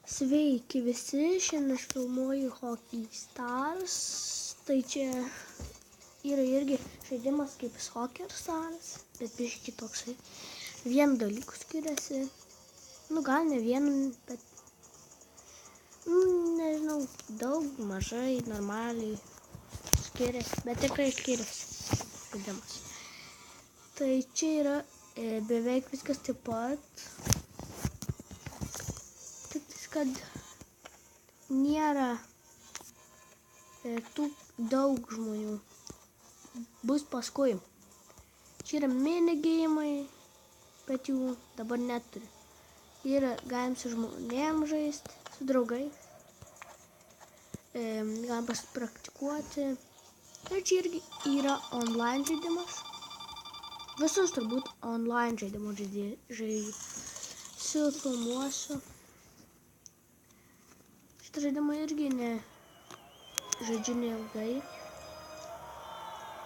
Sveiki visi, šiandien aš filmuoju Hockey Stars, tai čia yra irgi žaidimas kaip Soccer Stars, bet biškį toksai. Vien dalykų skiriasi, gal ne vienu, bet nežinau, daug, mažai, normaliai skiriasi, bet tikrai skiriasi žaidimas. Tai čia yra beveik viskas taip pat. Kad nėra tų daug žmonių. Bus paskui. Čia yra minigeimai, bet jų dabar neturi. Yra galim su žmonėm žaisti, su draugais. Galim pasipraktikuoti. Ir čia irgi yra online žaidimas. Visus turbūt online žaidimus žaidžiu. Filmuosiu. Šitą žaidimą irgi žaidžiu neilgai.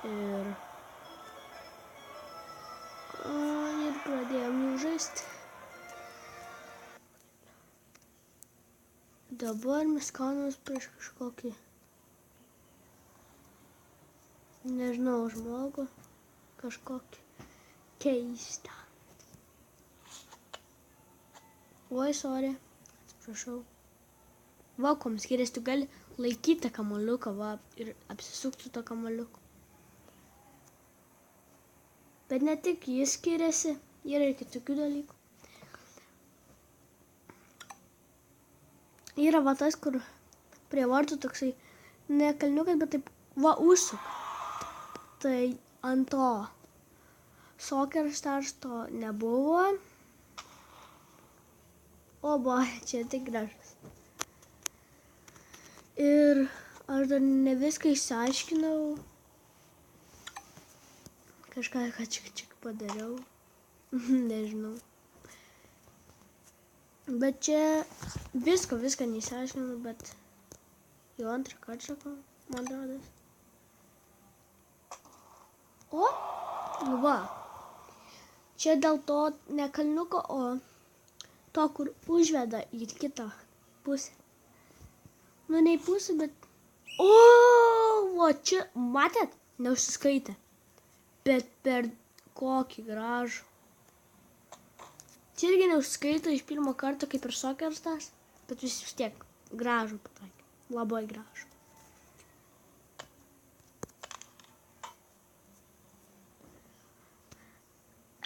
Ir pradėjom jau žaisti. Dabar mes kaunamės prieš kažkokį, nežinau, žmogų, kažkokį keistą. Oi, sorry, atsiprašau. Va, kom skiriasi, tu gali laikyti kamuoliuką, va, ir apsisukti to kamuoliuku. Bet ne tik jis skiriasi, yra ir kitokių dalykų. Yra va tas, kur prie vartų toksai, ne kalniukas, bet taip, va, užsuk. Tai ant to Soccer Stars to nebuvo. O, čia tik gražus. Ir aš dar ne viską išsiaiškinau. Kažką čik padariau. Nežinau. Bet čia viską neišsiaiškinau, bet jau antrą kartą sakau, man rodos. O, va. Čia dėl to ne kalniuko, o to, kur užveda į kitą pusę. Ne į pusę, bet... O, čia, matėt? Neužsiskaitė. Bet per kokį gražų. Čia irgi neužsiskaitė iš pirmo karto, kaip ir Soccer Stars, bet vis tiek gražų pataikė. Labai gražų.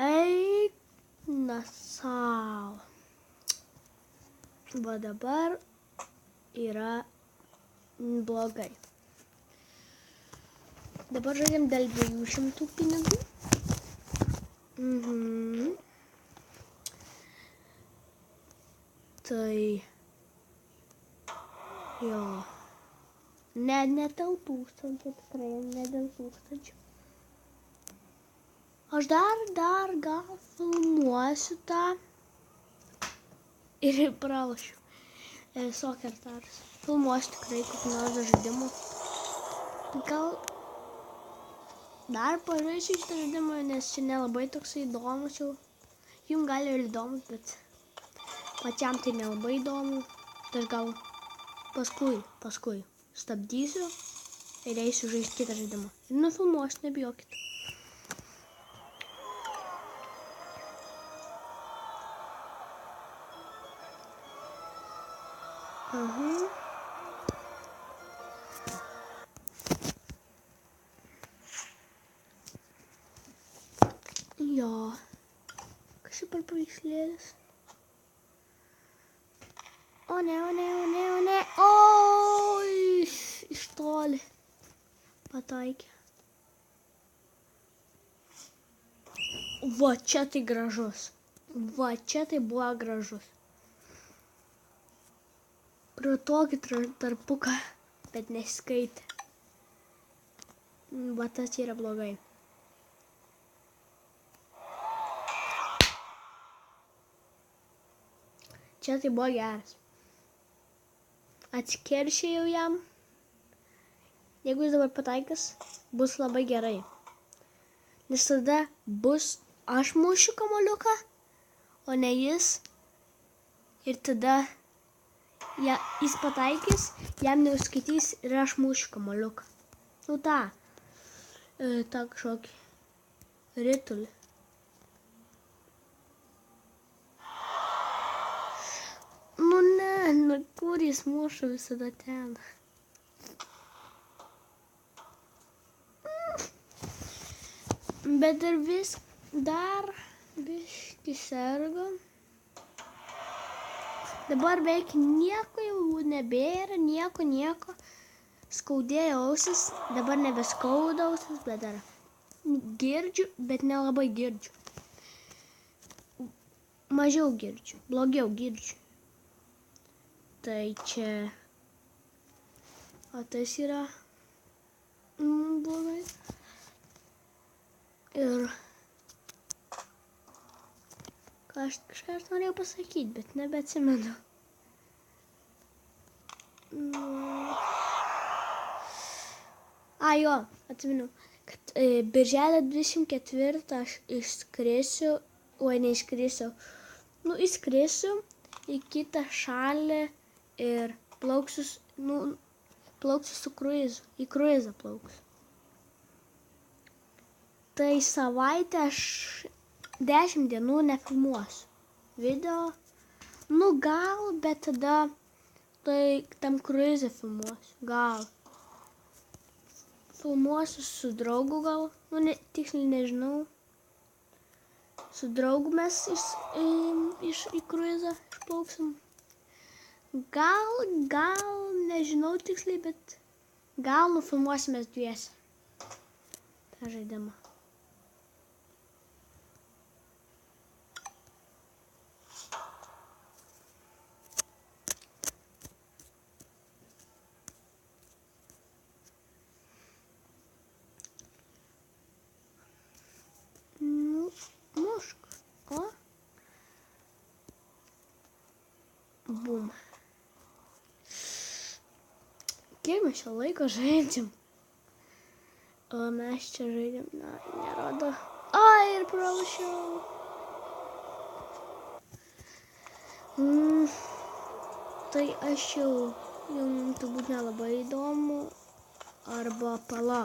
Eik na sau. Va dabar yra blogai. Dabar žaidėm dėl 200 pinigų. Tai jo. Ne dėl 1000, tikrai ne dėl 1000. Aš dar gal filmuosiu tą ir pralošiu. Soccer Stars. Filmuosiu tikrai kokį nors žaidimų. Gal dar pažaisiu šitą žaidimą, nes čia nelabai toksai įdomus jau. Jums gali ir įdomus, bet pačiam tai nelabai įdomu. Tai aš gal paskui stabdysiu ir eisiu žaisti kitą žaidimą. Ir nufilmuosiu, nebijokit. Jo, kažkaip ar paveikslėlis. O ne. Oi, iš toli pataikė. Va, čia tai gražus. Va, čia tai buvo gražus. Pro tokį tarpuką, bet neskaitė. Va, tas yra blogai. Čia tai buvo geras. Atsikeršėjau jam. Jeigu jis dabar pataikys, bus labai gerai. Nes tada bus aš mušiu kamuoliuką, o ne jis. Ir tada jis pataikys, jam neužskaitys ir aš mušiu kamuoliuką. Nu tą kažkokį ritulį. Nu ne, kur jis muša visada ten. Bet dar biškį serga. Dabar beveik nieko jau nebėra, nieko. Skaudėjo ausis, dabar nebeskauda ausis, bet dar girdžiu, bet nelabai girdžiu. Mažiau girdžiu, blogiau girdžiu. Tai čia... O tas yra... blogai. Ir... Kažką aš norėjau pasakyti, bet nebeatsimenu. Jo, atsimenu, kad birželio 24 aš išskrisiu, įskrisiu į kitą šalį ir plauksiu su kruizu, į kruizą plauksiu. Tai savaitę aš 10 dienų nefilmuosiu video. Nu gal, bet tada tai tam kruizą filmuosiu, gal. Filmuosiu su draugu gal, nu tiksliai nežinau. Su draugu mes į kruizą išplauksim. Gal, nežinau tiksliai, bet gal nufilmuosime dviese tą žaidimą. Mušk, o? Bum. Kiek mes čia laiko žaidžiam? O mes čia žaidžiam, nerodo. Ir pralašiau. Tai aš jau, jums turbūt nelabai įdomu. Arba pala.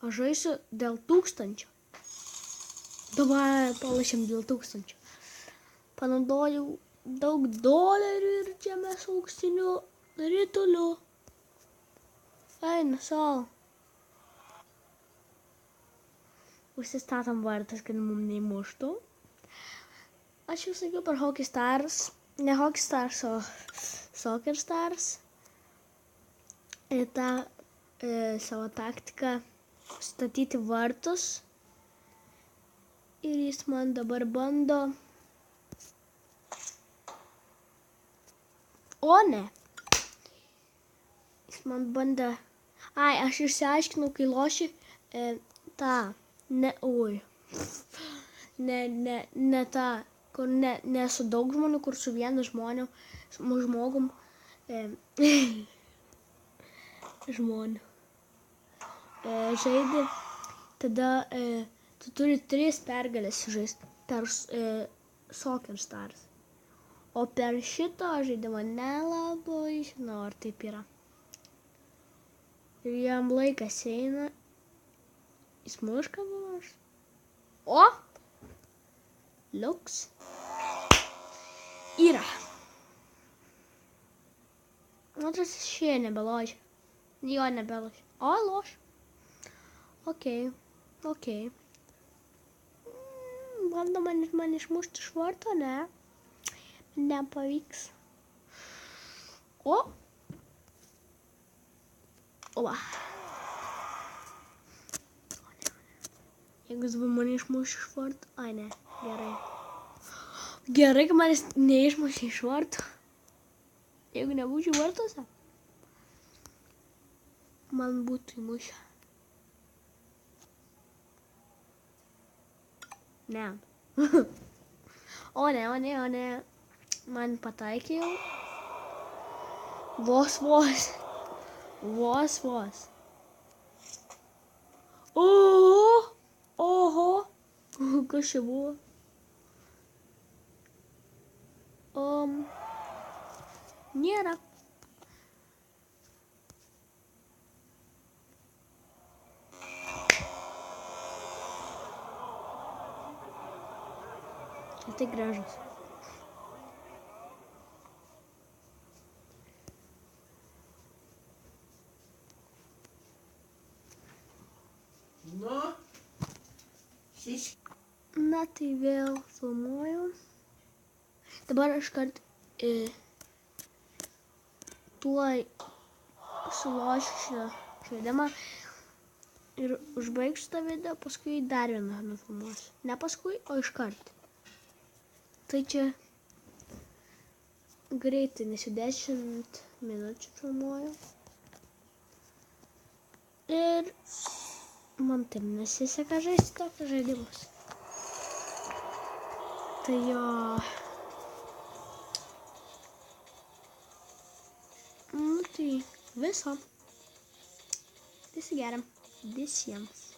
Aš žaisiu dėl 1000. Davai, palašėm dėl 1000. Panaudojau daug dolerių ir čia mes auksiniu rituliu. Eina savo. Užsistatom vartas, kad mums neįmuštų. Aš jau sakiau per Hockey Stars. Ne Hockey Stars, o Soccer Stars. Ir tą savo taktiką statyti vartus. Ir jis man dabar bando. O ne. Jis man bando. Aš išsiaiškinau, kai loši tą. Ne tą, kur ne su daug žmonių, kur su vienu žmogum. Žmonių. Žaidži. Tada tu turi 3 pergalės žaisti per Soccer Stars. O per šito žaidimą nelabai žinau, ar taip yra. Ir jam laikas eina. Jis muška nors. O! Liuks. Yra. Antras šie nebeložia. Jo nebeložia. O, loš. Okei. Bando man išmušti iš varto, ne? Nepavyks. O! Va. Jeigu jis mane išmuš iš varto. Ne, gerai. Gerai, kad manęs neišmušė iš varto. Jeigu nebūčiau vartuose, man būtų įmušę. Ne. O ne. Man pataikė jau. Vos. Oho. Kas čia buvo? Nėra. Tai gražus. Nu, Na tai vėl filmuoju. Dabar aš kart tuoj sulošiu šitą žaidimą ir užbaigsiu tą video, paskui dar vieną nufilmuosiu. Ne paskui, o iškart. Tai čia greitai, nes jau 10 minučių filmuoju. Ir man taip nesiseka žaisti tokius žaidimus. Tai jo. Nu tai viso. Visi geriam. Visiems.